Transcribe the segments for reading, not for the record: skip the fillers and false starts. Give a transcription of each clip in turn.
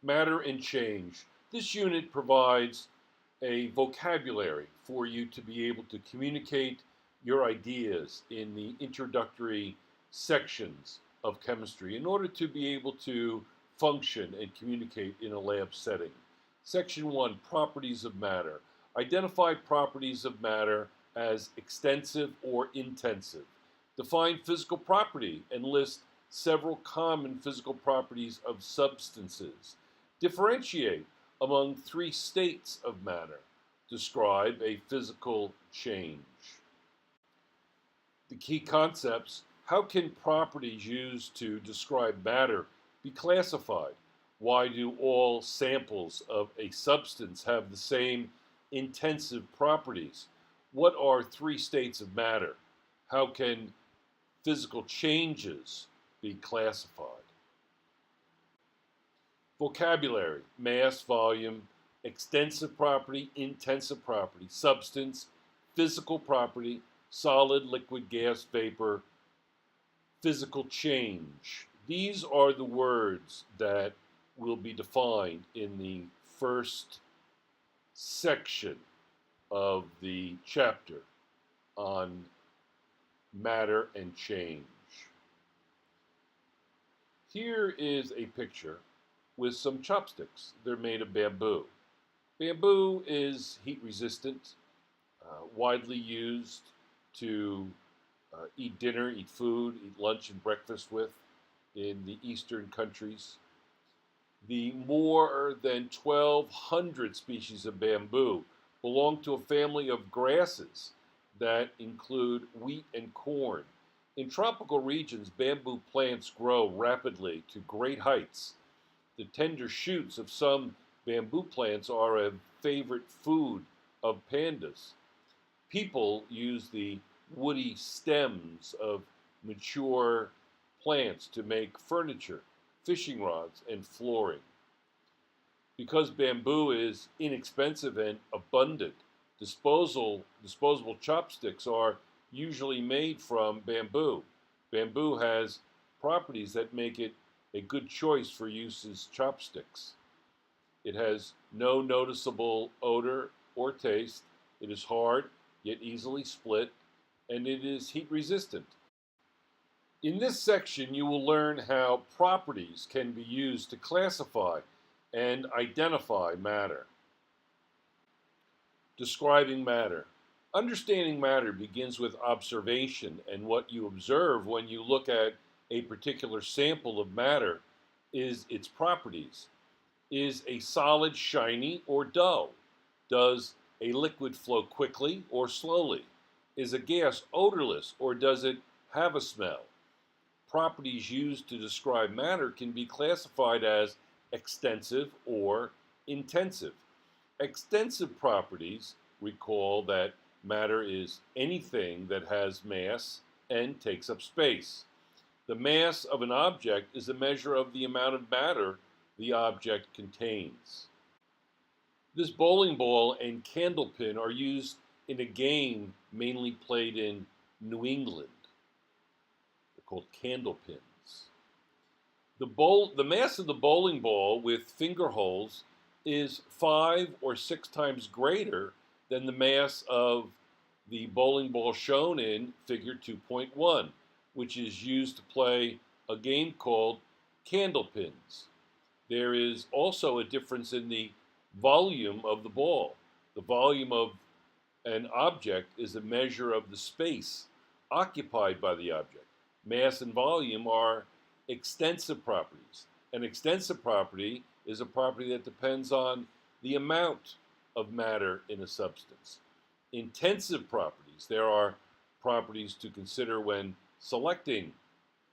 Matter and change. This unit provides a vocabulary for you to be able to communicate your ideas in the introductory sections of chemistry in order to be able to function and communicate in a lab setting. Section 1, Properties of Matter. Identify properties of matter as extensive or intensive. Define physical property and list several common physical properties of substances. Differentiate among three states of matter. Describe a physical change. The key concepts: how can properties used to describe matter be classified? Why do all samples of a substance have the same intensive properties? What are three states of matter? How can physical changes be classified? Vocabulary: mass, volume, extensive property, intensive property, substance, physical property, solid, liquid, gas, vapor, physical change. These are the words that will be defined in the first section of the chapter on matter and change. Here is a picture with some chopsticks. They're made of bamboo. Bamboo is heat resistant, widely used to eat dinner, eat food, eat lunch and breakfast with in the eastern countries. The more than 1,200 species of bamboo belong to a family of grasses that include wheat and corn. In tropical regions, bamboo plants grow rapidly to great heights. The tender shoots of some bamboo plants are a favorite food of pandas. People use the woody stems of mature plants to make furniture, fishing rods, and flooring. Because bamboo is inexpensive and abundant, disposable chopsticks are usually made from bamboo. Bamboo has properties that make it a good choice for use as chopsticks. It has no noticeable odor or taste. It is hard, yet easily split, and it is heat resistant. In this section, you will learn how properties can be used to classify and identify matter. Describing matter. Understanding matter begins with observation, and what you observe when you look at a particular sample of matter is its properties. Is a solid shiny or dull? Does a liquid flow quickly or slowly? Is a gas odorless or does it have a smell? Properties used to describe matter can be classified as extensive or intensive. Extensive properties recall that matter is anything that has mass and takes up space. The mass of an object is a measure of the amount of matter the object contains. This bowling ball and candlepin are used in a game mainly played in New England. They're called candlepins. The mass of the bowling ball with finger holes is 5 or 6 times greater than the mass of the bowling ball shown in figure 2.1, which is used to play a game called candlepins. There is also a difference in the volume of the ball. The volume of an object is a measure of the space occupied by the object. Mass and volume are extensive properties. An extensive property is a property that depends on the amount of matter in a substance. Intensive properties, there are properties to consider when selecting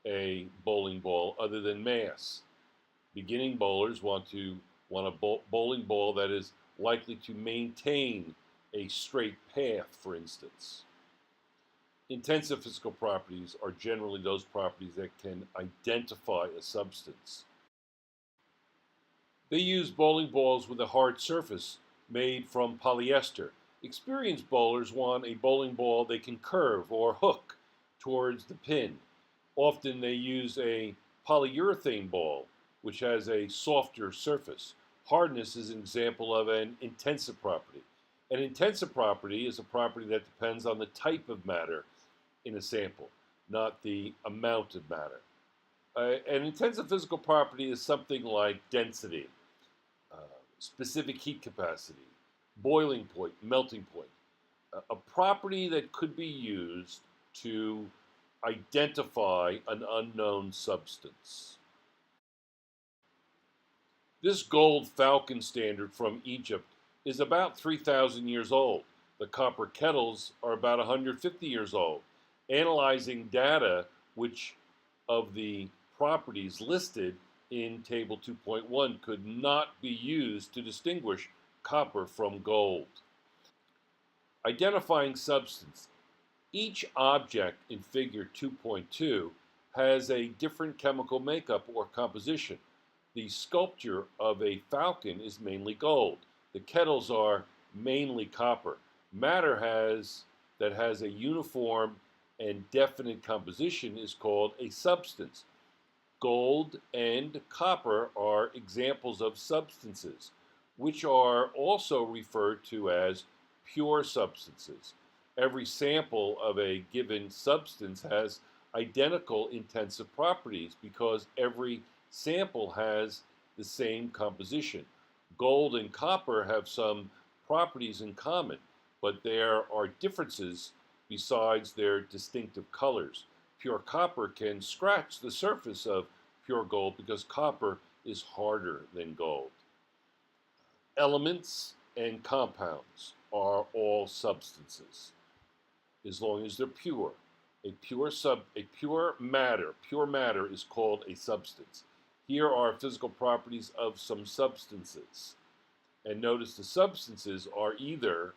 a bowling ball other than mass. Beginning bowlers want a bowling ball that is likely to maintain a straight path, for instance. Intensive physical properties are generally those properties that can identify a substance. They use bowling balls with a hard surface made from polyester. Experienced bowlers want a bowling ball they can curve or hook towards the pin. Often they use a polyurethane ball which has a softer surface. Hardness is an example of an intensive property. An intensive property is a property that depends on the type of matter in a sample, not the amount of matter. An intensive physical property is something like density, uh, specific heat capacity, boiling point, melting point, a property that could be used to identify an unknown substance. This gold falcon standard from Egypt is about 3,000 years old. The copper kettles are about 150 years old. Analyzing data which of the properties listed in Table 2.1 could not be used to distinguish copper from gold. Identifying substance. Each object in Figure 2.2 has a different chemical makeup or composition. The sculpture of a falcon is mainly gold. The kettles are mainly copper. Matter that has a uniform and definite composition is called a substance. Gold and copper are examples of substances, which are also referred to as pure substances. Every sample of a given substance has identical intensive properties because every sample has the same composition. Gold and copper have some properties in common, but there are differences besides their distinctive colors. Pure copper can scratch the surface of pure gold because copper is harder than gold. Elements and compounds are all substances as long as they're pure. Pure matter is called a substance. Here are physical properties of some substances. And notice the substances are either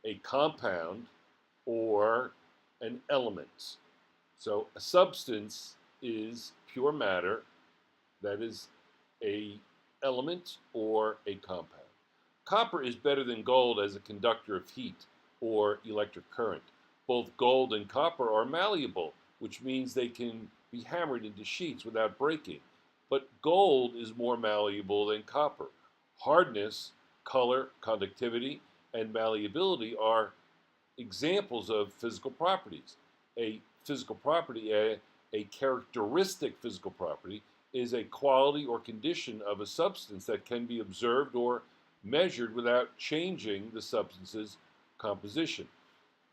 a compound or an element. So a substance is pure matter that is a element or a compound. Copper is better than gold as a conductor of heat or electric current. Both gold and copper are malleable, which means they can be hammered into sheets without breaking. But gold is more malleable than copper. Hardness, color, conductivity, and malleability are examples of physical properties. A physical property, a characteristic physical property, is a quality or condition of a substance that can be observed or measured without changing the substance's composition.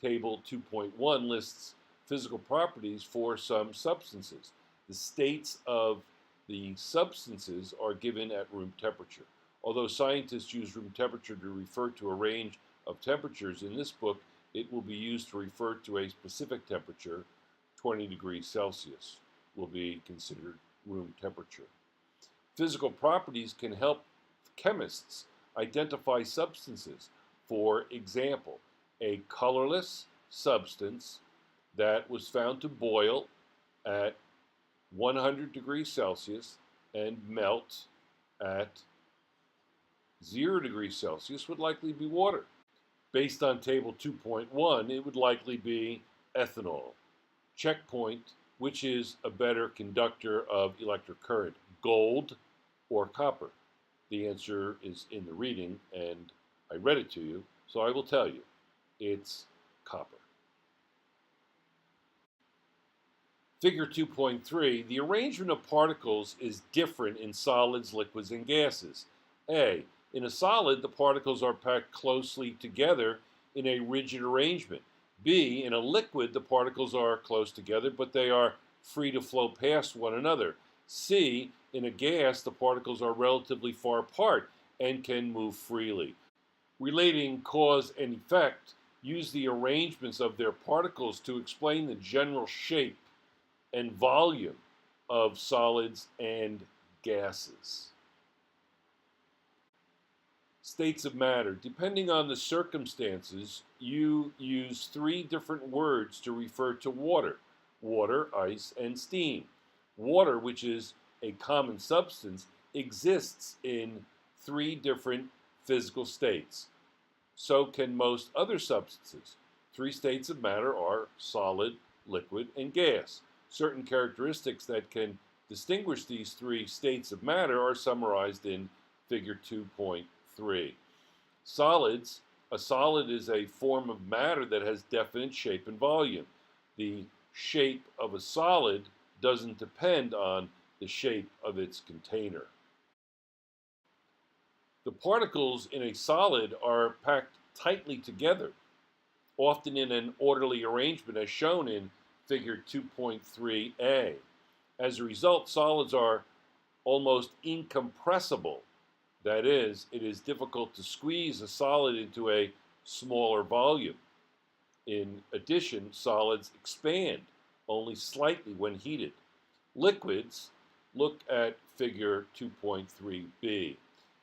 Table 2.1 lists physical properties for some substances. The states of the substances are given at room temperature. Although scientists use room temperature to refer to a range of temperatures, in this book it will be used to refer to a specific temperature. 20 degrees Celsius will be considered room temperature. Physical properties can help chemists identify substances. For example, a colorless substance that was found to boil at 100 degrees Celsius and melt at 0 degrees Celsius would likely be water. Based on Table 2.1, it would likely be ethanol. Checkpoint, which is a better conductor of electric current, gold or copper? The answer is in the reading, and I read it to you, so I will tell you. It's copper. Figure 2.3, the arrangement of particles is different in solids, liquids, and gases. A, in a solid, the particles are packed closely together in a rigid arrangement. B, in a liquid, the particles are close together, but they are free to flow past one another. C, in a gas, the particles are relatively far apart and can move freely. Relating cause and effect, use the arrangements of their particles to explain the general shape and volume of solids and gases. States of matter. Depending on the circumstances, you use three different words to refer to water: water, ice, and steam. Water, which is a common substance, exists in three different physical states. So can most other substances. Three states of matter are solid, liquid, and gas. Certain characteristics that can distinguish these three states of matter are summarized in figure 2.3. Solids. A solid is a form of matter that has definite shape and volume. The shape of a solid doesn't depend on the shape of its container. The particles in a solid are packed tightly together, often in an orderly arrangement as shown in figure 2.3a. As a result, solids are almost incompressible. That is, it is difficult to squeeze a solid into a smaller volume. In addition, solids expand only slightly when heated. Liquids, look at figure 2.3b.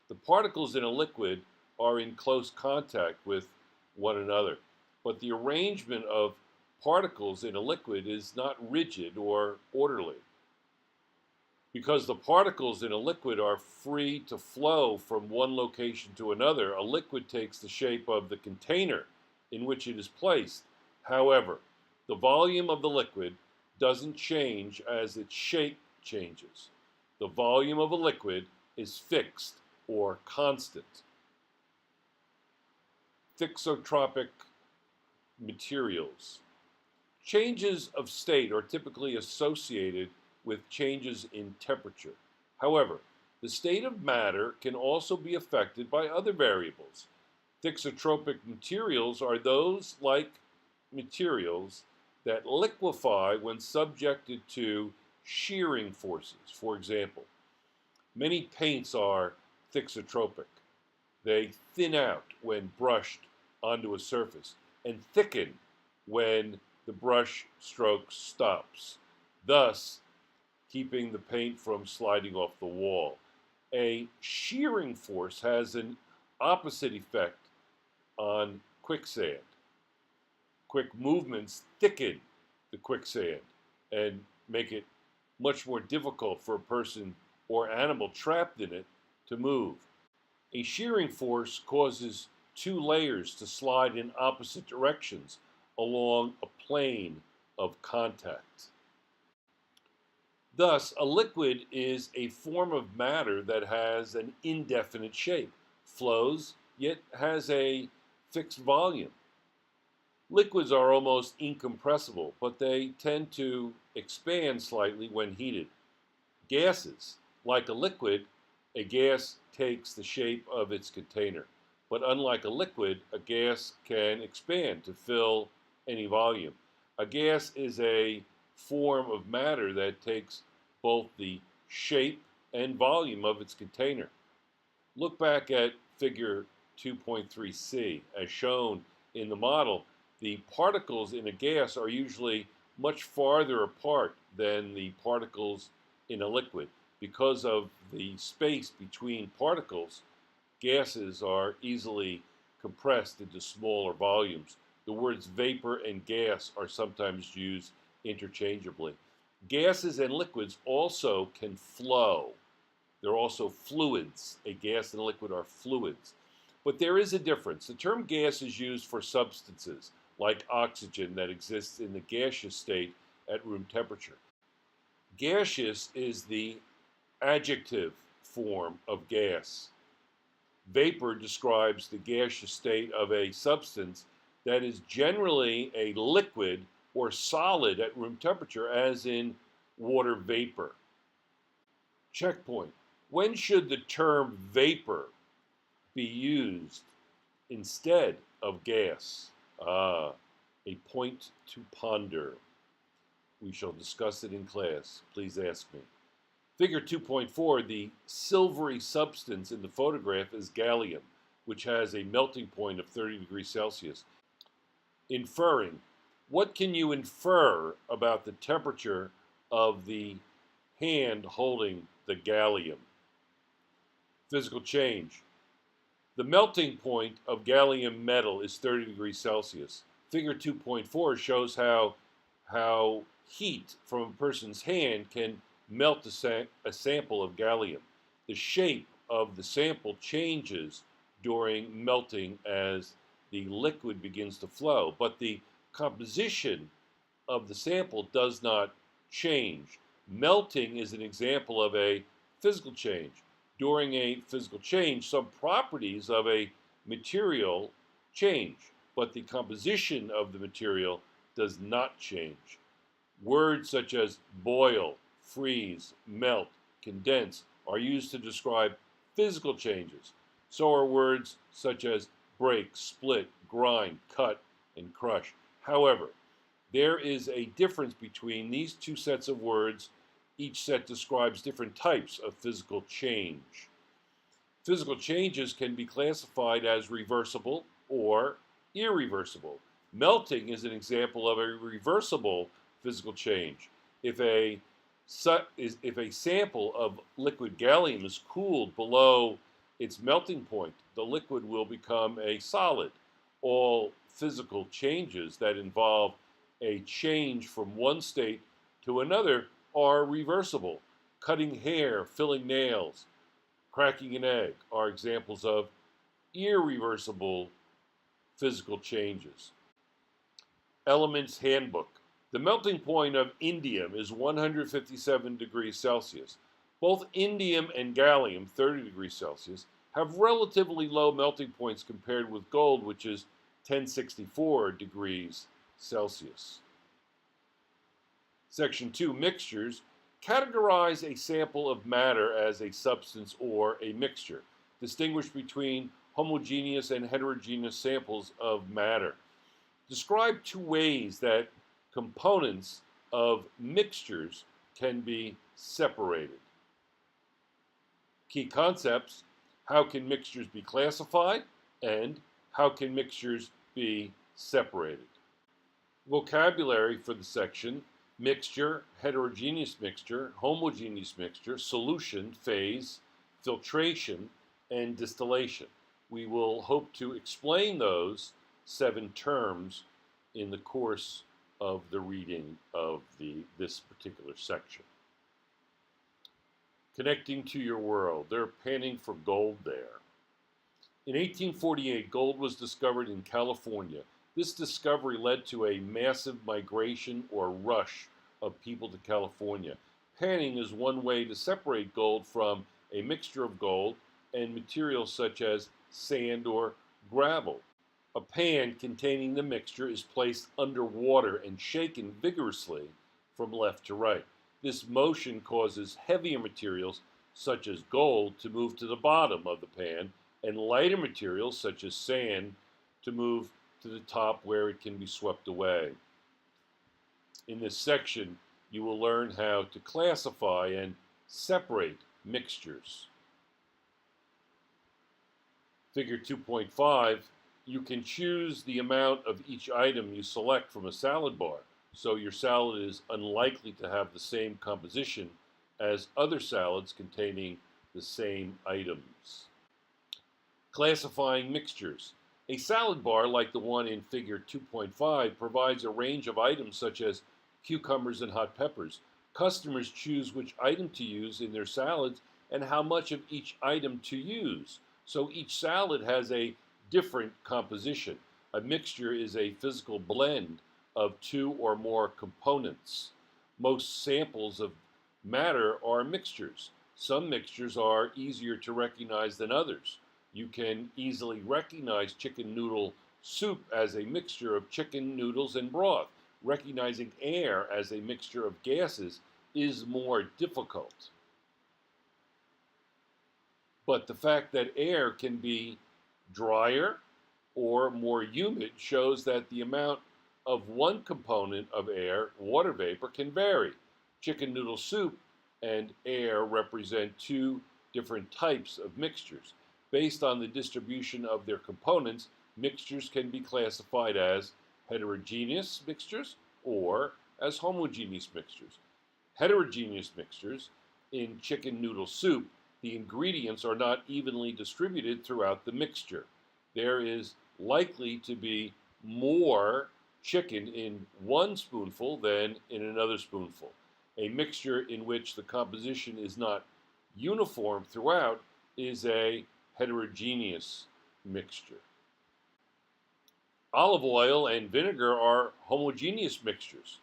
The particles in a liquid are in close contact with one another, but the arrangement of particles in a liquid is not rigid or orderly. Because the particles in a liquid are free to flow from one location to another, a liquid takes the shape of the container in which it is placed. However, the volume of the liquid doesn't change as its shape changes. The volume of a liquid is fixed or constant. Thixotropic materials. Changes of state are typically associated with changes in temperature. However, the state of matter can also be affected by other variables. Thixotropic materials are those like materials that liquefy when subjected to shearing forces. For example, many paints are thixotropic. They thin out when brushed onto a surface and thicken when the brush stroke stops, thus keeping the paint from sliding off the wall. A shearing force has an opposite effect on quicksand. Quick movements thicken the quicksand and make it much more difficult for a person or animal trapped in it to move. A shearing force causes two layers to slide in opposite directions along a plane of contact. Thus, a liquid is a form of matter that has an indefinite shape, flows, yet has a fixed volume. Liquids are almost incompressible, but they tend to expand slightly when heated. Gases, like a liquid, a gas takes the shape of its container. But unlike a liquid, a gas can expand to fill any volume. A gas is a form of matter that takes both the shape and volume of its container. Look back at figure 2.3c. As shown in the model, the particles in a gas are usually much farther apart than the particles in a liquid. Because of the space between particles, gases are easily compressed into smaller volumes. The words vapor and gas are sometimes used interchangeably. Gases and liquids also can flow. They're also fluids. A gas and a liquid are fluids. But there is a difference. The term gas is used for substances like oxygen that exists in the gaseous state at room temperature. Gaseous is the adjective form of gas. Vapor describes the gaseous state of a substance that is generally a liquid or solid at room temperature, as in water vapor. Checkpoint. When should the term vapor be used instead of gas? A point to ponder. We shall discuss it in class. Please ask me. Figure 2.4, the silvery substance in the photograph is gallium, which has a melting point of 30 degrees Celsius. Inferring. What can you infer about the temperature of the hand holding the gallium? Physical change. The melting point of gallium metal is 30 degrees Celsius. Figure 2.4 shows how heat from a person's hand can melt a sample of gallium. The shape of the sample changes during melting as the liquid begins to flow, but the composition of the sample does not change. Melting is an example of a physical change. During a physical change, some properties of a material change, but the composition of the material does not change. Words such as boil, freeze, melt, condense are used to describe physical changes. So are words such as break, split, grind, cut, and crush. However, there is a difference between these two sets of words. Each set describes different types of physical change. Physical changes can be classified as reversible or irreversible. Melting is an example of a reversible physical change. If a sample of liquid gallium is cooled below its melting point, the liquid will become a solid. All physical changes that involve a change from one state to another are reversible. Cutting hair, filling nails, cracking an egg are examples of irreversible physical changes. Elements Handbook. The melting point of indium is 157 degrees Celsius. Both indium and gallium, 30 degrees Celsius, have relatively low melting points compared with gold, which is 1064 degrees Celsius. Section 2, Mixtures. Categorize a sample of matter as a substance or a mixture. Distinguish between homogeneous and heterogeneous samples of matter. Describe two ways that components of mixtures can be separated. Key concepts: how can mixtures be classified, and how can mixtures be separated? Vocabulary for the section: mixture, heterogeneous mixture, homogeneous mixture, solution, phase, filtration, and distillation. We will hope to explain those 7 terms in the course of the reading of this particular section. Connecting to your world. They're panning for gold there. In 1848, gold was discovered in California. This discovery led to a massive migration or rush of people to California. Panning is one way to separate gold from a mixture of gold and materials such as sand or gravel. A pan containing the mixture is placed under water and shaken vigorously from left to right. This motion causes heavier materials such as gold to move to the bottom of the pan, and lighter materials such as sand to move to the top where it can be swept away. In this section, you will learn how to classify and separate mixtures. Figure 2.5, you can choose the amount of each item you select from a salad bar, so your salad is unlikely to have the same composition as other salads containing the same items. Classifying mixtures. A salad bar like the one in figure 2.5 provides a range of items such as cucumbers and hot peppers. Customers choose which item to use in their salads and how much of each item to use. So each salad has a different composition. A mixture is a physical blend of 2 or more components. Most samples of matter are mixtures. Some mixtures are easier to recognize than others. You can easily recognize chicken noodle soup as a mixture of chicken, noodles, and broth. Recognizing air as a mixture of gases is more difficult. But the fact that air can be drier or more humid shows that the amount of one component of air, water vapor, can vary. Chicken noodle soup and air represent 2 different types of mixtures. Based on the distribution of their components, mixtures can be classified as heterogeneous mixtures or as homogeneous mixtures. Heterogeneous mixtures, in chicken noodle soup, the ingredients are not evenly distributed throughout the mixture. There is likely to be more chicken in one spoonful than in another spoonful. A mixture in which the composition is not uniform throughout is a heterogeneous mixture. Olive oil and vinegar are homogeneous mixtures.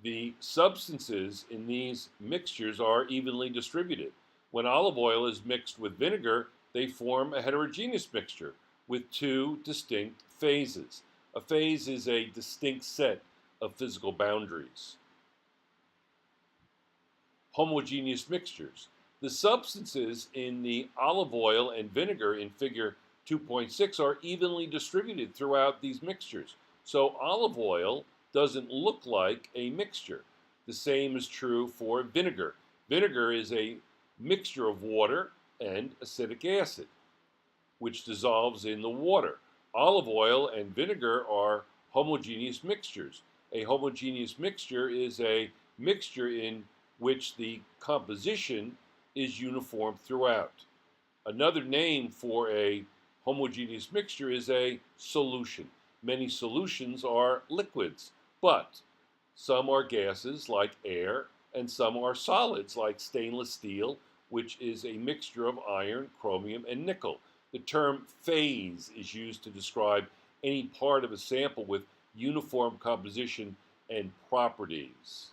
The substances in these mixtures are evenly distributed. When olive oil is mixed with vinegar, they form a heterogeneous mixture with two distinct phases. A phase is a distinct set of physical boundaries. Homogeneous mixtures. The substances in the olive oil and vinegar in figure 2.6 are evenly distributed throughout these mixtures. So olive oil doesn't look like a mixture. The same is true for vinegar. Vinegar is a mixture of water and acetic acid, which dissolves in the water. Olive oil and vinegar are homogeneous mixtures. A homogeneous mixture is a mixture in which the composition is uniform throughout. Another name for a homogeneous mixture is a solution. Many solutions are liquids, but some are gases like air, and some are solids like stainless steel, which is a mixture of iron, chromium, and nickel. The term phase is used to describe any part of a sample with uniform composition and properties.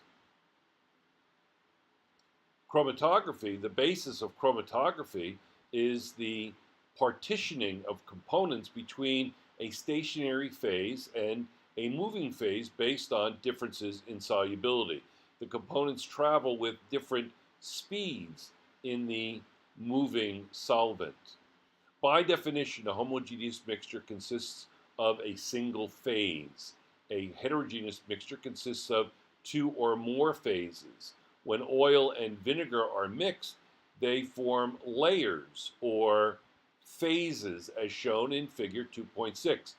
Chromatography, the basis of chromatography is the partitioning of components between a stationary phase and a moving phase based on differences in solubility. The components travel with different speeds in the moving solvent. By definition, a homogeneous mixture consists of a single phase. A heterogeneous mixture consists of two or more phases. When oil and vinegar are mixed, they form layers or phases as shown in figure 2.6.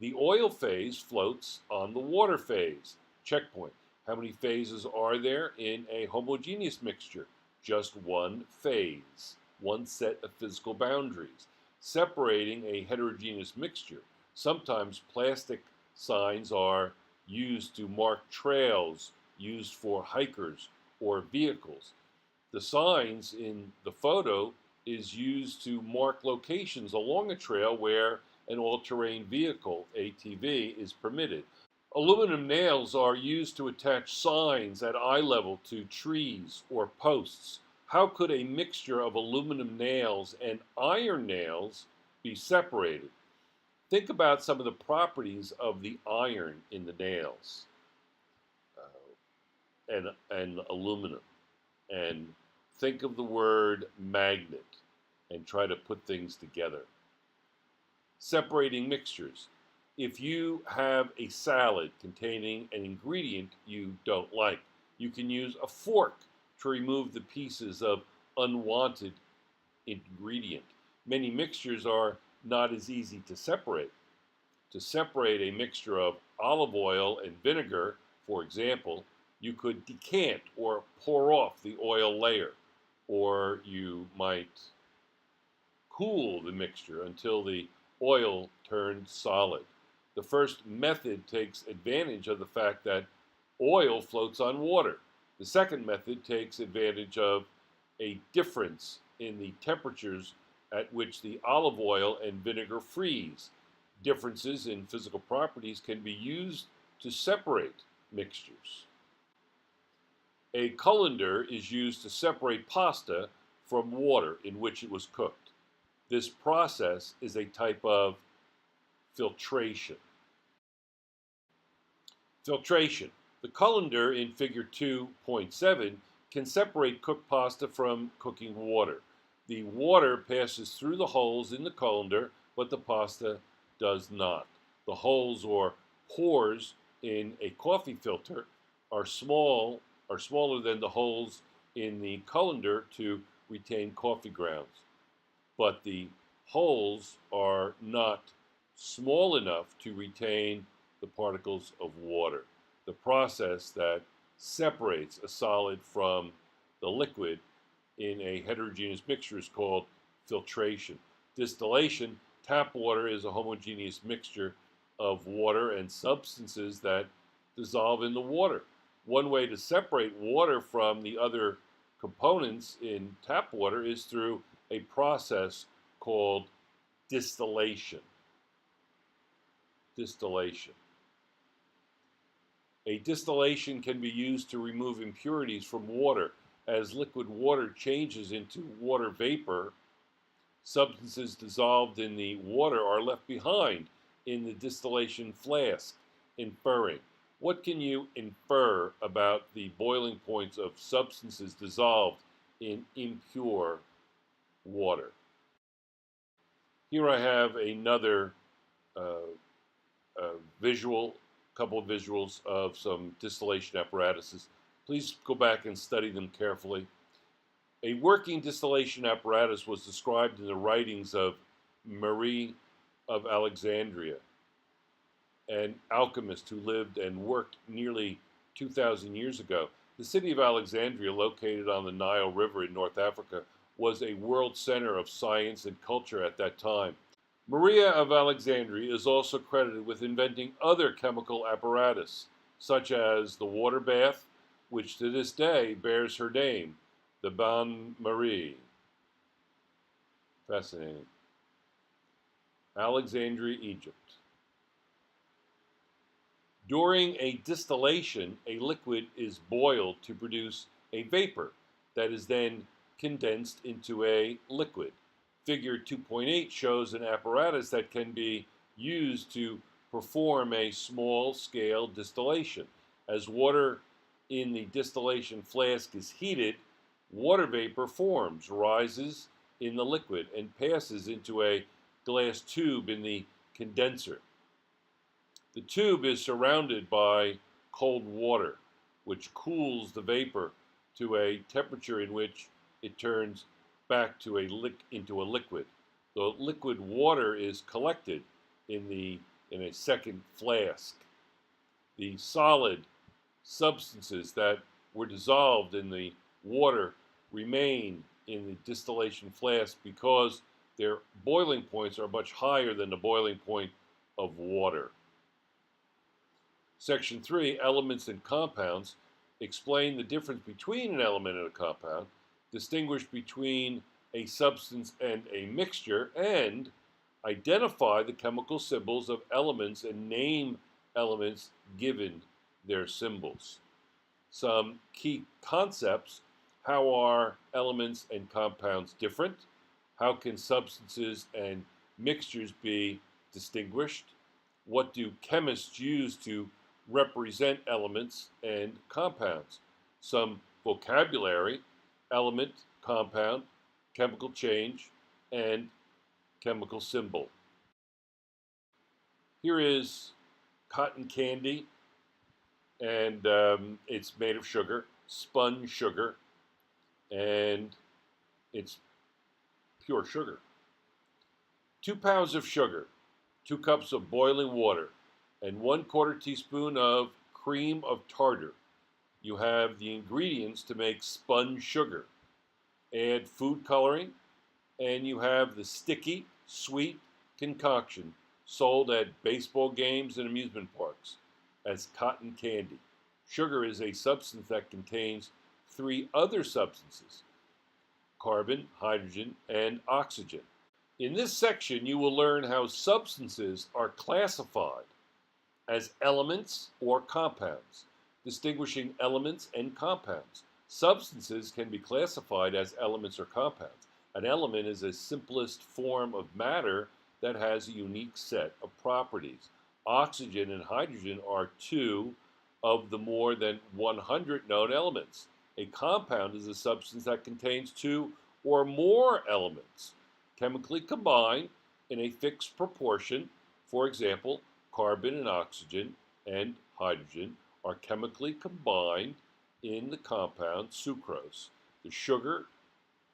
The oil phase floats on the water phase. Checkpoint. How many phases are there in a homogeneous mixture? Just one phase, one set of physical boundaries, separating a heterogeneous mixture. Sometimes plastic signs are used to mark trails used for hikers or vehicles. The signs in the photo is used to mark locations along a trail where an all-terrain vehicle, ATV, is permitted. Aluminum nails are used to attach signs at eye level to trees or posts. How could a mixture of aluminum nails and iron nails be separated? Think about some of the properties of the iron in the nails and aluminum. And think of the word magnet and try to put things together. Separating mixtures. If you have a salad containing an ingredient you don't like, you can use a fork to remove the pieces of unwanted ingredient. Many mixtures are not as easy to separate. To separate a mixture of olive oil and vinegar, for example, you could decant or pour off the oil layer, or you might cool the mixture until the oil turns solid. The first method takes advantage of the fact that oil floats on water. The second method takes advantage of a difference in the temperatures at which the olive oil and vinegar freeze. Differences in physical properties can be used to separate mixtures. A colander is used to separate pasta from water in which it was cooked. This process is a type of filtration. Filtration. The colander in figure 2.7 can separate cooked pasta from cooking water. The water passes through the holes in the colander, but the pasta does not. The holes or pores in a coffee filter are smaller than the holes in the colander to retain coffee grounds. But the holes are not small enough to retain the particles of water. The process that separates a solid from the liquid in a heterogeneous mixture is called filtration. Distillation. Tap water is a homogeneous mixture of water and substances that dissolve in the water. One way to separate water from the other components in tap water is through a process called distillation. Distillation. A distillation can be used to remove impurities from water. As liquid water changes into water vapor, substances dissolved in the water are left behind in the distillation flask. Inferring. What can you infer about the boiling points of substances dissolved in impure water? Here I have another uh, visual, couple of visuals of some distillation apparatuses. Please go back and study them carefully. A working distillation apparatus was described in the writings of Marie of Alexandria, an alchemist who lived and worked nearly 2,000 years ago. The city of Alexandria, located on the Nile River in North Africa, was a world center of science and culture at that time. Maria of Alexandria is also credited with inventing other chemical apparatus, such as the water bath, which to this day bears her name, the Bain Marie. Fascinating. Alexandria, Egypt. During a distillation, a liquid is boiled to produce a vapor that is then condensed into a liquid. Figure 2.8 shows an apparatus that can be used to perform a small-scale distillation. As water in the distillation flask is heated, water vapor forms, rises in the liquid, and passes into a glass tube in the condenser. The tube is surrounded by cold water, which cools the vapor to a temperature in which it turns back to into a liquid. The liquid water is collected in a second flask. The solid substances that were dissolved in the water remain in the distillation flask because their boiling points are much higher than the boiling point of water. Section 3, Elements and Compounds, explain the difference between an element and a compound, distinguish between a substance and a mixture, and identify the chemical symbols of elements and name elements given their symbols. Some key concepts: how are elements and compounds different? How can substances and mixtures be distinguished? What do chemists use to represent elements and compounds? Some vocabulary: element, compound, chemical change, and chemical symbol. Here is cotton candy, and it's made of sugar, spun sugar, and it's pure sugar. 2 pounds of sugar, 2 cups of boiling water, and 1/4 teaspoon of cream of tartar. You have the ingredients to make spun sugar. Add food coloring, and you have the sticky, sweet concoction sold at baseball games and amusement parks as cotton candy. Sugar is a substance that contains 3 other substances: carbon, hydrogen, and oxygen. In this section, you will learn how substances are classified as elements or compounds, distinguishing elements and compounds. Substances can be classified as elements or compounds. An element is a simplest form of matter that has a unique set of properties. Oxygen and hydrogen are 2 of the more than 100 known elements. A compound is a substance that contains 2 or more elements, chemically combined in a fixed proportion. For example, carbon and oxygen and hydrogen are chemically combined in the compound sucrose, the sugar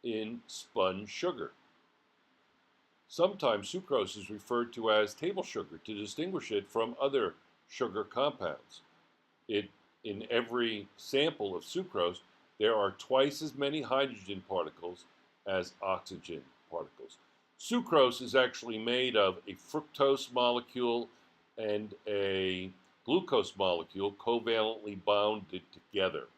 in spun sugar. Sometimes sucrose is referred to as table sugar to distinguish it from other sugar compounds. In every sample of sucrose, there are twice as many hydrogen particles as oxygen particles. Sucrose is actually made of a fructose molecule and a glucose molecule covalently bonded together.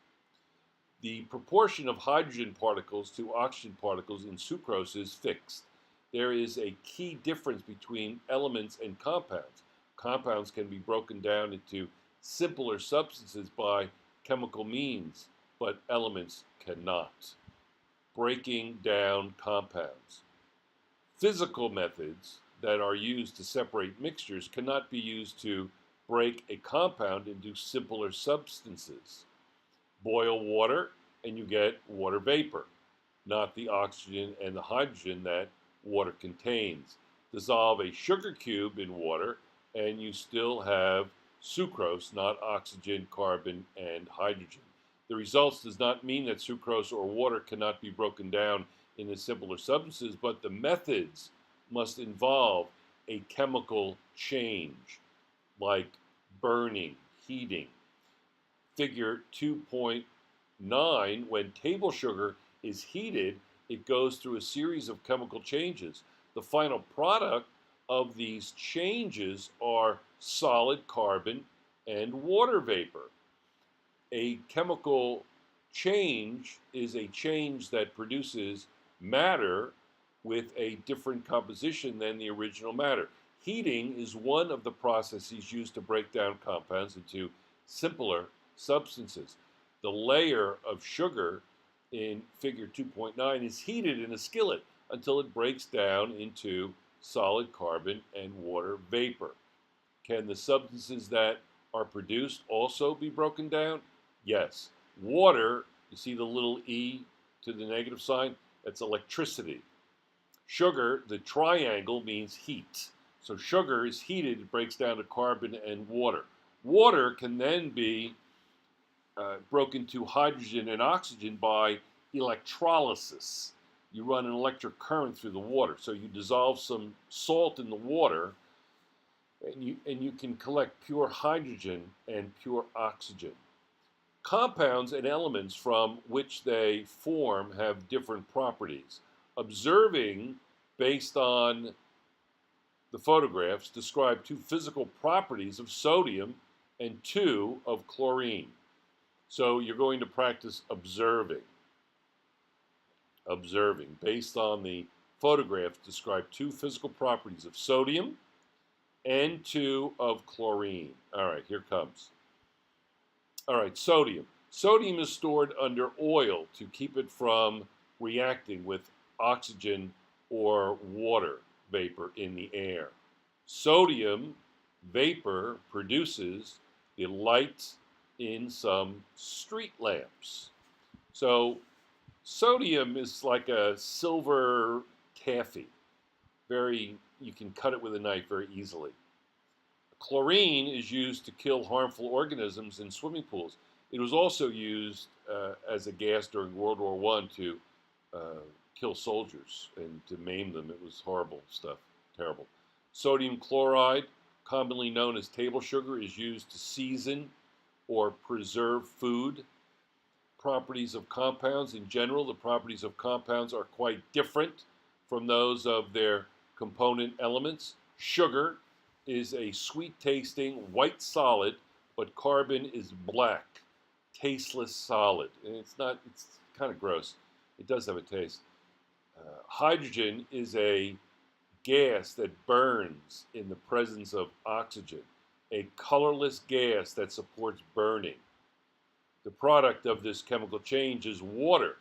The proportion of hydrogen particles to oxygen particles in sucrose is fixed. There is a key difference between elements and compounds. Compounds can be broken down into simpler substances by chemical means, but elements cannot. Breaking down compounds. Physical methods that are used to separate mixtures cannot be used to break a compound into simpler substances. Boil water and you get water vapor, not the oxygen and the hydrogen that water contains. Dissolve a sugar cube in water and you still have sucrose, not oxygen, carbon, and hydrogen. The results does not mean that sucrose or water cannot be broken down into simpler substances, but the methods must involve a chemical change, like burning, heating. Figure 2.9, when table sugar is heated, it goes through a series of chemical changes. The final product of these changes are solid carbon and water vapor. A chemical change is a change that produces matter with a different composition than the original matter. Heating is one of the processes used to break down compounds into simpler substances. The layer of sugar in figure 2.9 is heated in a skillet until it breaks down into solid carbon and water vapor. Can the substances that are produced also be broken down? Yes. Water, you see the little e to the negative sign? That's electricity. Sugar, the triangle means heat. So sugar is heated, it breaks down to carbon and water. Water can then be broken to hydrogen and oxygen by electrolysis. You run an electric current through the water. So you dissolve some salt in the water, and you can collect pure hydrogen and pure oxygen. Compounds and elements from which they form have different properties. Observing, based on the photographs, describe two physical properties of sodium and two of chlorine. So you're going to practice observing. Observing, based on the photographs, describe two physical properties of sodium and two of chlorine. All right, here comes. All right, sodium. Sodium is stored under oil to keep it from reacting with oxygen or water vapor in the air. Sodium vapor produces the light in some street lamps. So sodium is like a silver taffy. You can cut it with a knife very easily. Chlorine is used to kill harmful organisms in swimming pools. It was also used as a gas during World War I to kill soldiers and to maim them. It was horrible stuff, terrible. Sodium chloride, commonly known as table sugar, is used to season or preserve food. Properties of compounds. In general, the properties of compounds are quite different from those of their component elements. Sugar is a sweet-tasting white solid, but carbon is black, tasteless solid. And it's kind of gross. It does have a taste. Hydrogen is a gas that burns in the presence of oxygen, a colorless gas that supports burning. The product of this chemical change is water,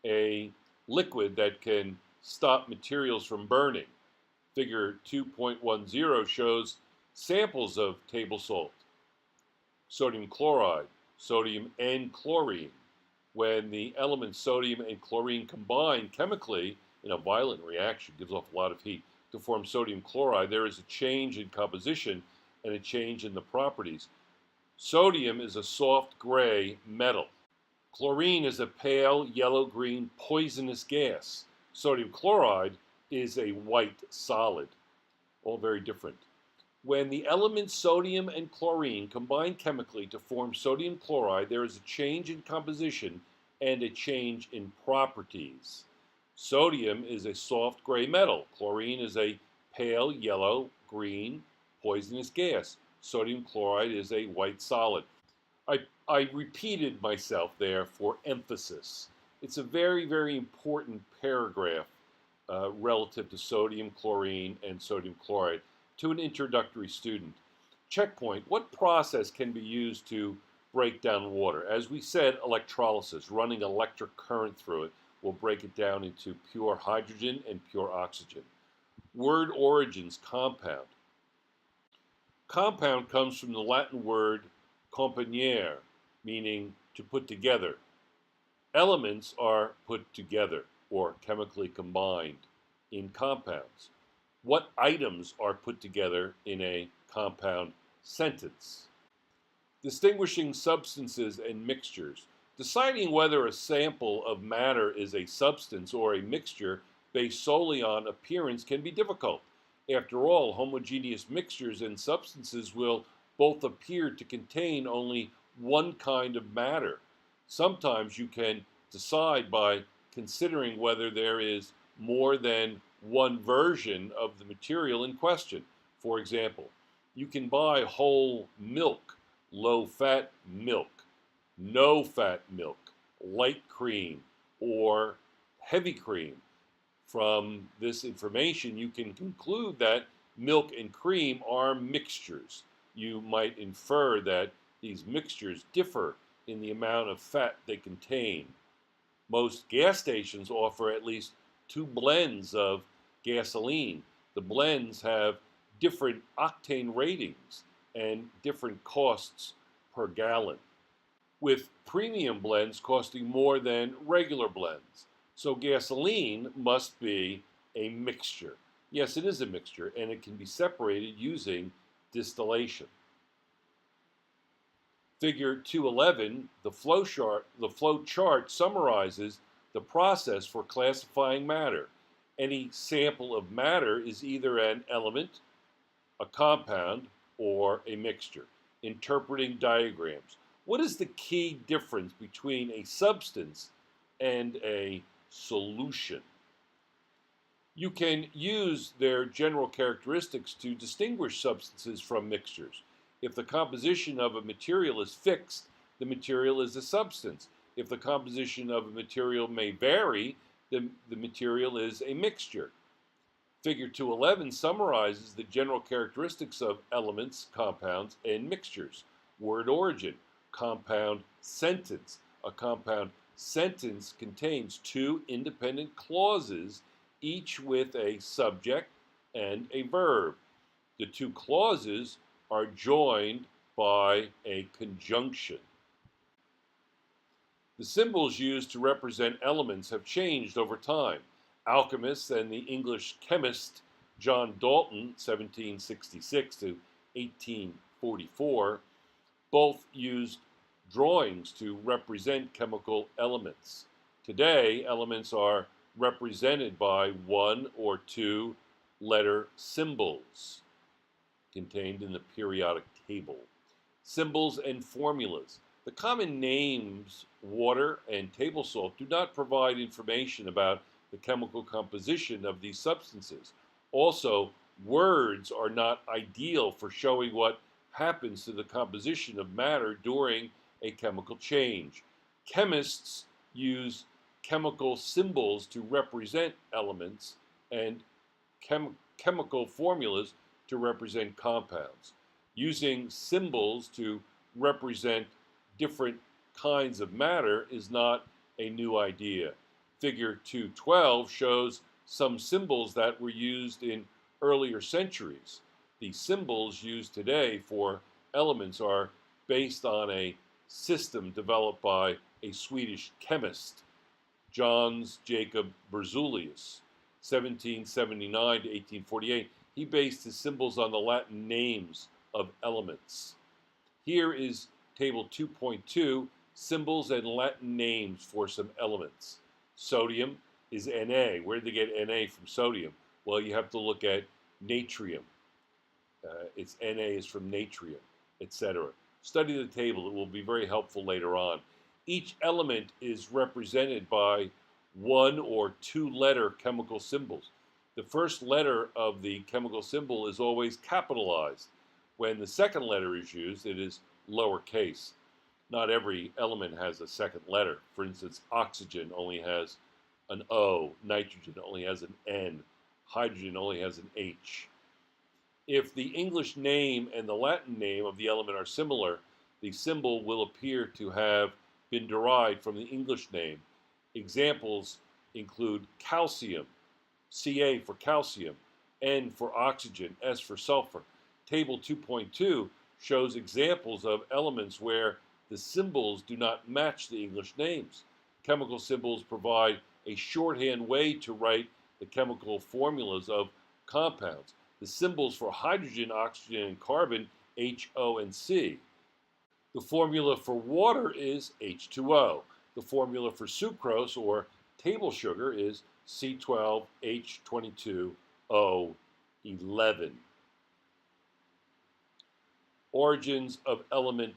a liquid that can stop materials from burning. Figure 2.10 shows samples of table salt, sodium chloride, sodium and chlorine. When the elements sodium and chlorine combine chemically in a violent reaction, gives off a lot of heat, to form sodium chloride, there is a change in composition and a change in the properties. Sodium is a soft gray metal. Chlorine is a pale yellow-green poisonous gas. Sodium chloride is a white solid. All very different. When the elements sodium and chlorine combine chemically to form sodium chloride, there is a change in composition and a change in properties. Sodium is a soft gray metal. Chlorine is a pale yellow-green poisonous gas. Sodium chloride is a white solid. I repeated myself there for emphasis. It's a very, very important paragraph relative to sodium, chlorine, and sodium chloride to an introductory student. Checkpoint. What process can be used to break down water? As we said, electrolysis, running electric current through it, will break it down into pure hydrogen and pure oxygen. Word origins, compound. Compound comes from the Latin word componere, meaning to put together. Elements are put together or chemically combined in compounds. What items are put together in a compound sentence? Distinguishing substances and mixtures. Deciding whether a sample of matter is a substance or a mixture based solely on appearance can be difficult. After all, homogeneous mixtures and substances will both appear to contain only one kind of matter. Sometimes you can decide by considering whether there is more than one version of the material in question. For example, you can buy whole milk, low-fat milk, no-fat milk, light cream, or heavy cream. From this information, you can conclude that milk and cream are mixtures. You might infer that these mixtures differ in the amount of fat they contain. Most gas stations offer at least two blends of gasoline. The blends have different octane ratings and different costs per gallon, with premium blends costing more than regular blends. So gasoline must be a mixture. Yes, it is a mixture, and it can be separated using distillation. Figure 211, the flow chart summarizes the process for classifying matter. Any sample of matter is either an element, a compound, or a mixture. Interpreting diagrams. What is the key difference between a substance and a solution? You can use their general characteristics to distinguish substances from mixtures. If the composition of a material is fixed, the material is a substance. If the composition of a material may vary, the material is a mixture. Figure 211 summarizes the general characteristics of elements, compounds, and mixtures. Word origin, compound sentence. A compound sentence contains two independent clauses, each with a subject and a verb. The two clauses are joined by a conjunction. The symbols used to represent elements have changed over time. Alchemists and the English chemist John Dalton, 1766 to 1844, both used drawings to represent chemical elements. Today, elements are represented by one or two letter symbols contained in the periodic table. Symbols and formulas. The common names water and table salt do not provide information about the chemical composition of these substances. Also, words are not ideal for showing what happens to the composition of matter during a chemical change. Chemists use chemical symbols to represent elements and chemical formulas to represent compounds. Using symbols to represent different kinds of matter is not a new idea. Figure 212 shows some symbols that were used in earlier centuries. The symbols used today for elements are based on a system developed by a Swedish chemist, Johannes Jacob Berzelius, 1779 to 1848. He based his symbols on the Latin names of elements. Here is table 2.2, symbols and Latin names for some elements. Sodium is Na. Where did they get Na from sodium? Well, you have to look at natrium. Its Na is from natrium, etc. Study the table. It will be very helpful later on. Each element is represented by one or two letter chemical symbols. The first letter of the chemical symbol is always capitalized. When the second letter is used, it is lowercase. Not every element has a second letter. For instance, oxygen only has an O, nitrogen only has an N, hydrogen only has an H. If the English name and the Latin name of the element are similar, the symbol will appear to have been derived from the English name. Examples include calcium, Ca for calcium, N for oxygen, S for sulfur. Table 2.2 shows examples of elements where the symbols do not match the English names. Chemical symbols provide a shorthand way to write the chemical formulas of compounds. The symbols for hydrogen, oxygen, and carbon, H, O, and C. The formula for water is H2O. The formula for sucrose, or table sugar, is C12H22O11. Origins of element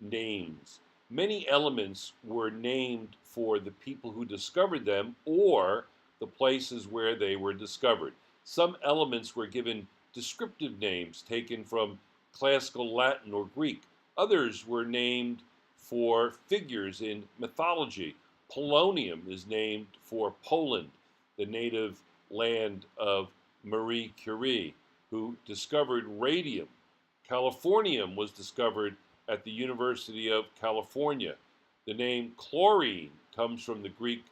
names. Many elements were named for the people who discovered them or the places where they were discovered. Some elements were given descriptive names taken from classical Latin or Greek. Others were named for figures in mythology. Polonium is named for Poland, the native land of Marie Curie, who discovered radium. Californium was discovered at the University of California. The name chlorine comes from the Greek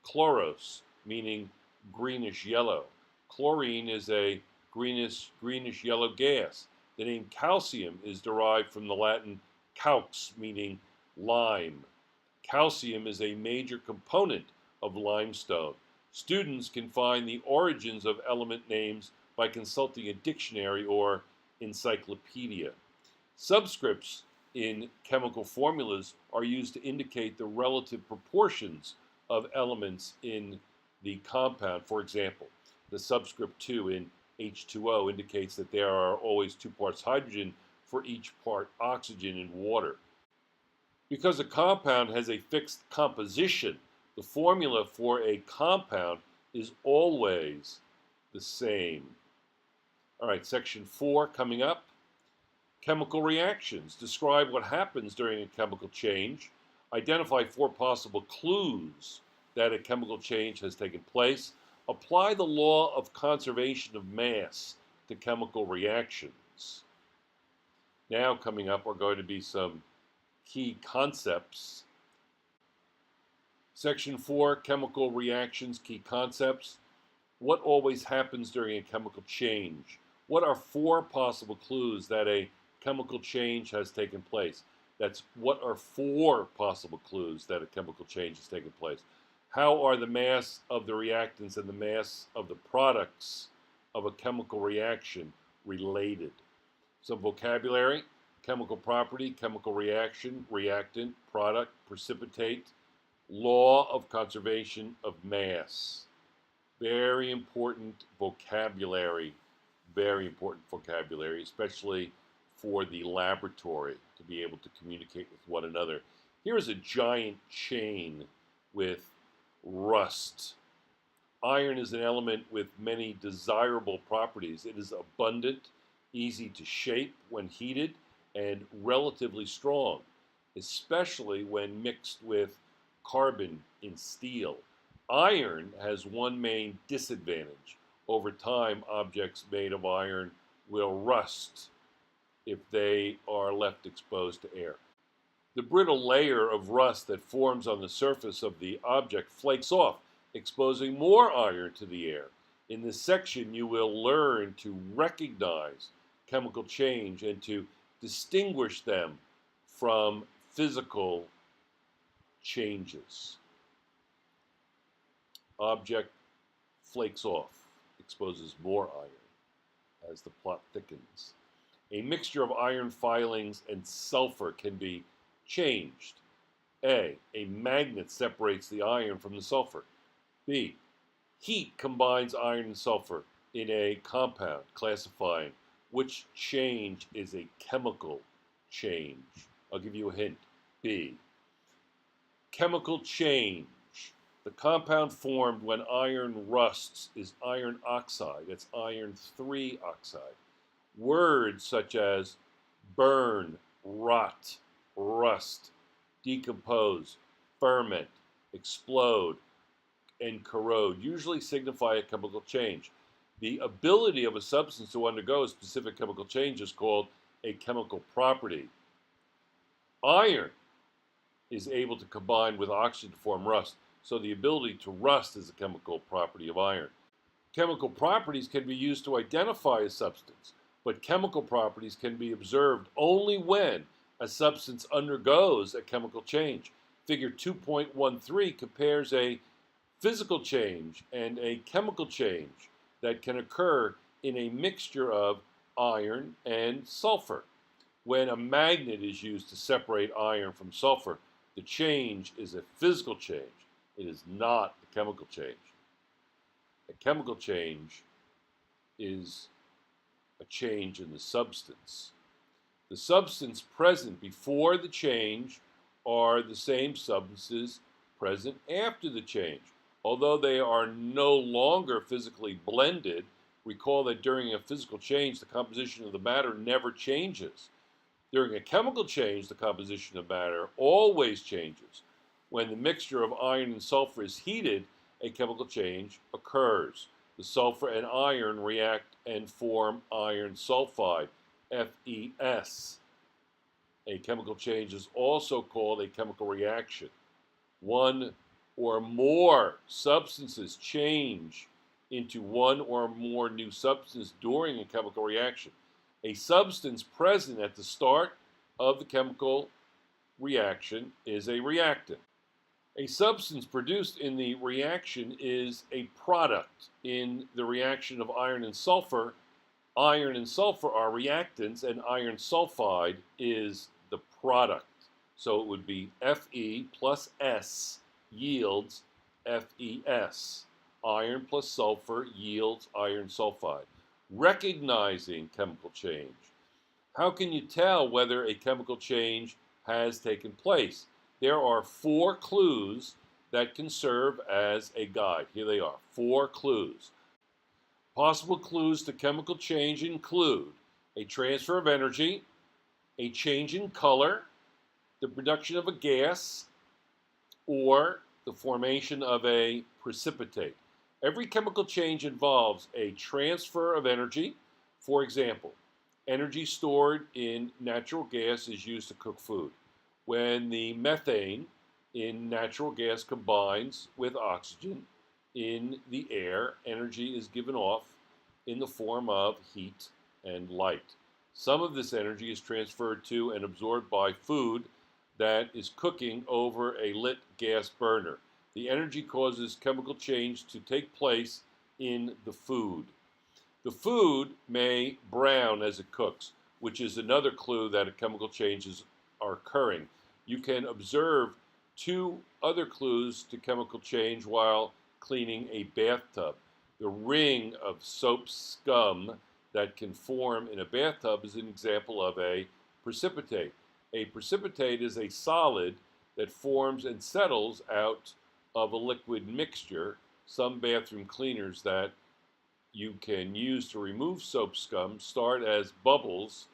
chloros, meaning greenish yellow. Chlorine is a greenish yellow gas. The name calcium is derived from the Latin calx, meaning lime. Calcium is a major component of limestone. Students can find the origins of element names by consulting a dictionary or encyclopedia. Subscripts in chemical formulas are used to indicate the relative proportions of elements in the compound. For example, the subscript 2 in H2O indicates that there are always 2 parts hydrogen for each part oxygen in water. Because a compound has a fixed composition, the formula for a compound is always the same. All right, section 4 coming up. Chemical reactions. Describe what happens during a chemical change. Identify 4 possible clues that a chemical change has taken place. Apply the law of conservation of mass to chemical reactions. Now coming up are going to be some key concepts. Section 4, chemical reactions, key concepts. What always happens during a chemical change? What are 4 possible clues that a chemical change has taken place? That's what are 4 possible clues that a chemical change has taken place? How are the mass of the reactants and the mass of the products of a chemical reaction related? Some vocabulary: chemical property, chemical reaction, reactant, product, precipitate, law of conservation of mass. Very important vocabulary, especially for the laboratory to be able to communicate with one another. Here is a giant chain with rust. Iron is an element with many desirable properties. It is abundant, easy to shape when heated, and relatively strong, especially when mixed with carbon in steel. Iron has one main disadvantage. Over time, objects made of iron will rust if they are left exposed to air. The brittle layer of rust that forms on the surface of the object flakes off, exposing more iron to the air. In this section, you will learn to recognize chemical change and to distinguish them from physical changes. Object flakes off, exposes more iron as the plot thickens. A mixture of iron filings and sulfur can be changed. A magnet separates the iron from the sulfur. B, heat combines iron and sulfur in a compound, classifying which change is a chemical change. I'll give you a hint. B. Chemical change. The compound formed when iron rusts is iron oxide. That's iron 3 oxide. Words such as burn, rot, rust, decompose, ferment, explode, and corrode usually signify a chemical change. The ability of a substance to undergo a specific chemical change is called a chemical property. Iron is able to combine with oxygen to form rust, so the ability to rust is a chemical property of iron. Chemical properties can be used to identify a substance, but chemical properties can be observed only when a substance undergoes a chemical change. Figure 2.13 compares a physical change and a chemical change that can occur in a mixture of iron and sulfur. When a magnet is used to separate iron from sulfur, the change is a physical change. It is not a chemical change. A chemical change is a change in the substance. The substance present before the change are the same substances present after the change. Although they are no longer physically blended, recall that during a physical change, the composition of the matter never changes. During a chemical change, the composition of matter always changes. When the mixture of iron and sulfur is heated, a chemical change occurs. The sulfur and iron react and form iron sulfide, FeS. A chemical change is also called a chemical reaction. One or more substances change into one or more new substances during a chemical reaction. A substance present at the start of the chemical reaction is a reactant. A substance produced in the reaction is a product. In the reaction of iron and sulfur are reactants, and iron sulfide is the product. So it would be Fe plus S yields FeS. Iron plus sulfur yields iron sulfide. Recognizing chemical change. How can you tell whether a chemical change has taken place? There are 4 clues that can serve as a guide. Here they are, 4 clues. Possible clues to chemical change include a transfer of energy, a change in color, the production of a gas, or the formation of a precipitate. Every chemical change involves a transfer of energy. For example, energy stored in natural gas is used to cook food. When the methane in natural gas combines with oxygen in the air, energy is given off in the form of heat and light. Some of this energy is transferred to and absorbed by food that is cooking over a lit gas burner. The energy causes chemical change to take place in the food. The food may brown as it cooks, which is another clue that a chemical changes are occurring. You can observe 2 other clues to chemical change while cleaning a bathtub. The ring of soap scum that can form in a bathtub is an example of a precipitate. A precipitate is a solid that forms and settles out of a liquid mixture. Some bathroom cleaners that you can use to remove soap scum start as bubbles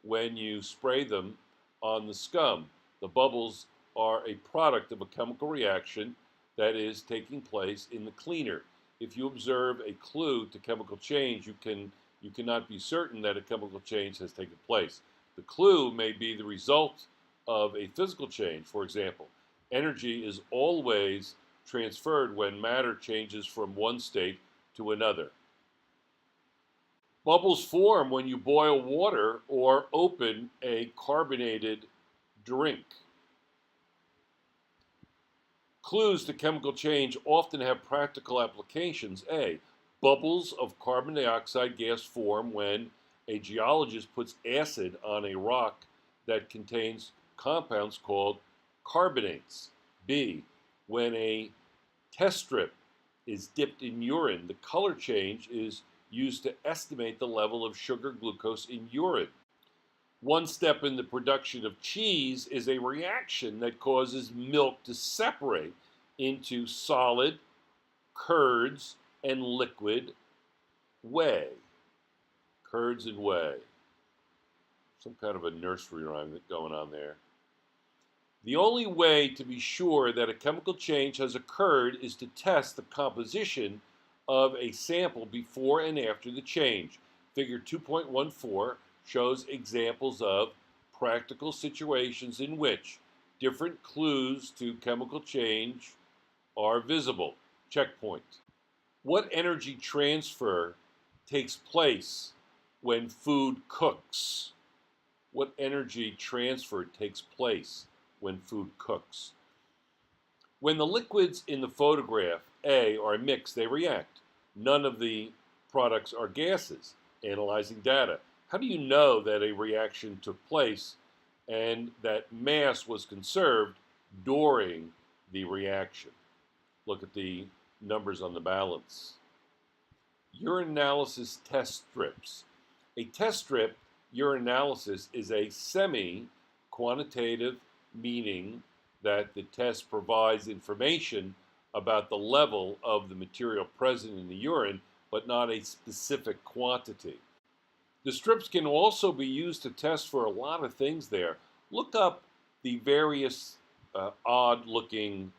when you spray them on the scum. The bubbles are a product of a chemical reaction that is taking place in the cleaner. If you observe a clue to chemical change, you cannot be certain that a chemical change has taken place. The clue may be the result of a physical change. For example, energy is always transferred when matter changes from one state to another. Bubbles form when you boil water or open a carbonated drink. Clues to chemical change often have practical applications. A. Bubbles of carbon dioxide gas form when a geologist puts acid on a rock that contains compounds called carbonates. B. When a test strip is dipped in urine, the color change is used to estimate the level of sugar glucose in urine. One step in the production of cheese is a reaction that causes milk to separate into solid, curds, and liquid whey. Curds and whey. Some kind of a nursery rhyme going on there. The only way to be sure that a chemical change has occurred is to test the composition of a sample before and after the change. Figure 2.14 shows examples of practical situations in which different clues to chemical change are visible. Checkpoint. What energy transfer takes place when food cooks? What energy transfer takes place when food cooks? When the liquids in the photograph A are mixed, they react. None of the products are gases. Analyzing data. How do you know that a reaction took place and that mass was conserved during the reaction? Look at the numbers on the balance. Urinalysis test strips. A test strip urinalysis is a semi-quantitative, meaning that the test provides information about the level of the material present in the urine, but not a specific quantity. The strips can also be used to test for a lot of things there. Look up the various odd-looking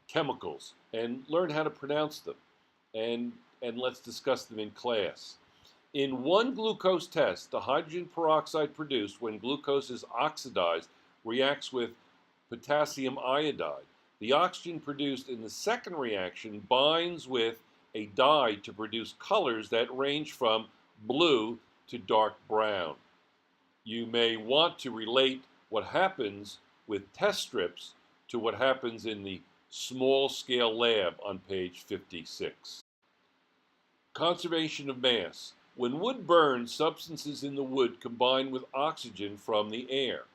chemicals and learn how to pronounce them. And let's discuss them in class. In one glucose test, the hydrogen peroxide produced when glucose is oxidized reacts with potassium iodide. The oxygen produced in the second reaction binds with a dye to produce colors that range from blue to dark brown. You may want to relate what happens with test strips to what happens in the small-scale lab on page 56. Conservation of mass. When wood burns, substances in the wood combine with oxygen from the air.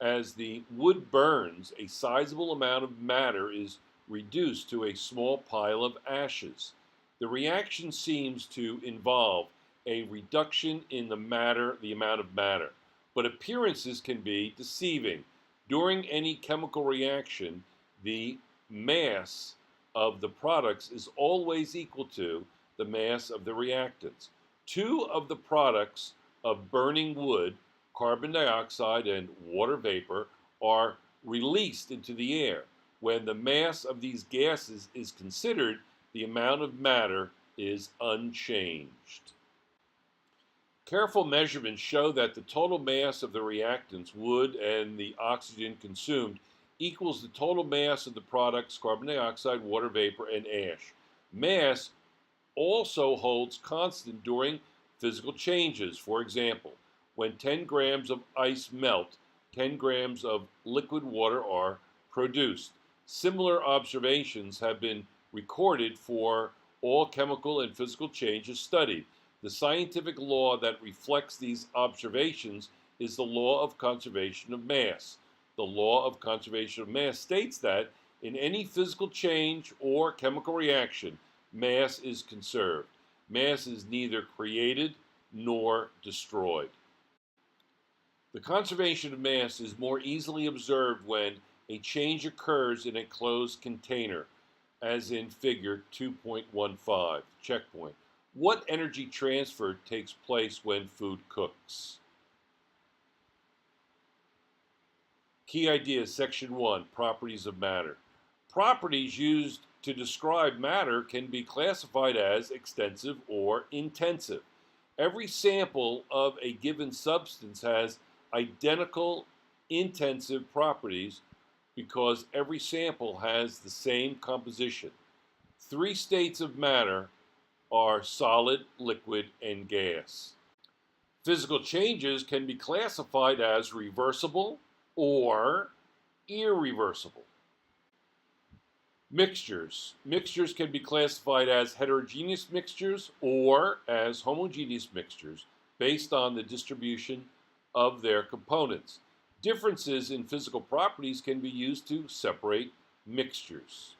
As the wood burns, a sizable amount of matter is reduced to a small pile of ashes. The reaction seems to involve a reduction in the amount of matter, but appearances can be deceiving. During any chemical reaction, the mass of the products is always equal to the mass of the reactants. Two of the products of burning wood, carbon dioxide and water vapor, are released into the air. When the mass of these gases is considered, the amount of matter is unchanged. Careful measurements show that the total mass of the reactants, wood and the oxygen consumed, equals the total mass of the products, carbon dioxide, water vapor, and ash. Mass also holds constant during physical changes. For example, when 10 grams of ice melt, 10 grams of liquid water are produced. Similar observations have been recorded for all chemical and physical changes studied. The scientific law that reflects these observations is the law of conservation of mass. The law of conservation of mass states that in any physical change or chemical reaction, mass is conserved. Mass is neither created nor destroyed. The conservation of mass is more easily observed when a change occurs in a closed container, as in figure 2.15. Checkpoint. What energy transfer takes place when food cooks? Key ideas, section 1, properties of matter. Properties used to describe matter can be classified as extensive or intensive. Every sample of a given substance has identical intensive properties because every sample has the same composition. Three states of matter are solid, liquid, and gas. Physical changes can be classified as reversible or irreversible. Mixtures. Mixtures can be classified as heterogeneous mixtures or as homogeneous mixtures based on the distribution of their components. Differences in physical properties can be used to separate mixtures.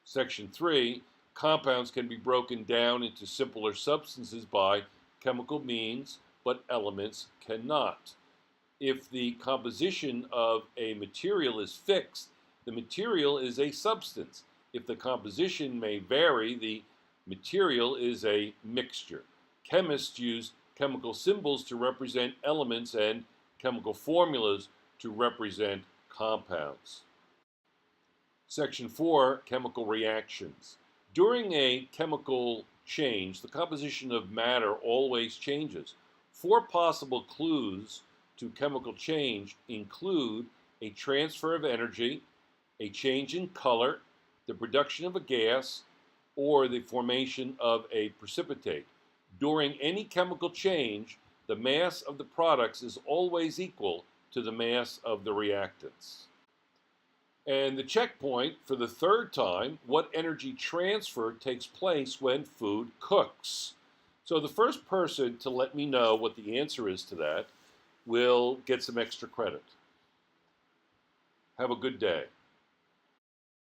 Section 3, compounds can be broken down into simpler substances by chemical means, but elements cannot. If the composition of a material is fixed, the material is a substance. If the composition may vary, the material is a mixture. Chemists use chemical symbols to represent elements and chemical formulas to represent compounds. Section 4, chemical reactions. During a chemical change, the composition of matter always changes. Four possible clues to chemical change include a transfer of energy, a change in color, the production of a gas, or the formation of a precipitate. During any chemical change, the mass of the products is always equal to the mass of the reactants. And the checkpoint for the third time, what energy transfer takes place when food cooks? So the first person to let me know what the answer is to that will get some extra credit. Have a good day.